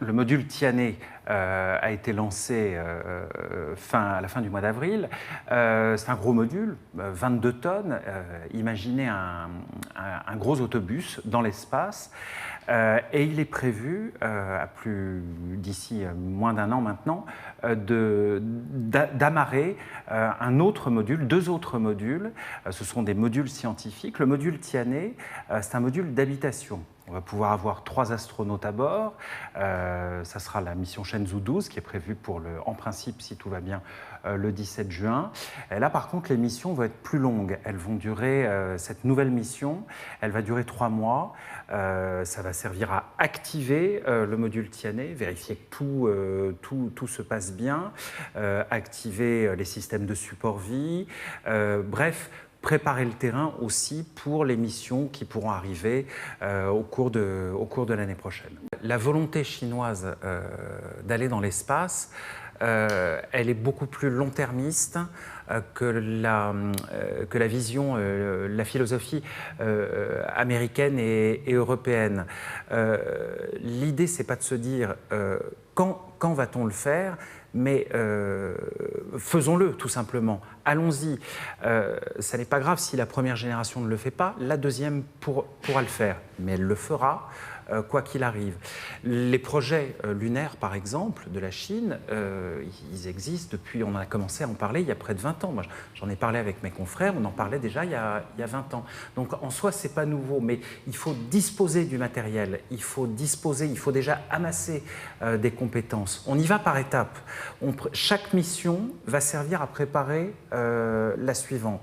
Le module Tianhe a été lancé à la fin du mois d'avril. C'est un gros module, 22 tonnes. Imaginez un gros autobus dans l'espace. Et il est prévu, d'ici moins d'un an maintenant, d'amarrer un autre module, deux autres modules. Ce sont des modules scientifiques. Le module Tianhe, c'est un module d'habitation. On va pouvoir avoir 3 astronautes à bord. Ça sera la mission Shenzhou 12 qui est prévue en principe, si tout va bien, le 17 juin. Et là, par contre, les missions vont être plus longues. Elles vont durer, cette nouvelle mission, elle va durer 3 mois. Ça va servir à activer le module Tianhe, vérifier que tout se passe bien, activer les systèmes de support vie, bref, préparer le terrain aussi pour les missions qui pourront arriver au cours de l'année prochaine. La volonté chinoise d'aller dans l'espace, elle est beaucoup plus long-termiste que la vision, la philosophie américaine et européenne. L'idée, c'est pas de se dire quand va-t-on le faire, mais faisons-le tout simplement, allons-y. Ça n'est pas grave si la première génération ne le fait pas, la deuxième pourra le faire, mais elle le fera quoi qu'il arrive. Les projets lunaires, par exemple, de la Chine, ils existent depuis, on a commencé à en parler il y a près de 20 ans. Moi, j'en ai parlé avec mes confrères, on en parlait déjà il y a 20 ans. Donc en soi, c'est pas nouveau, mais il faut disposer du matériel, il faut déjà amasser des compétences. On y va par étapes. Chaque mission va servir à préparer la suivante.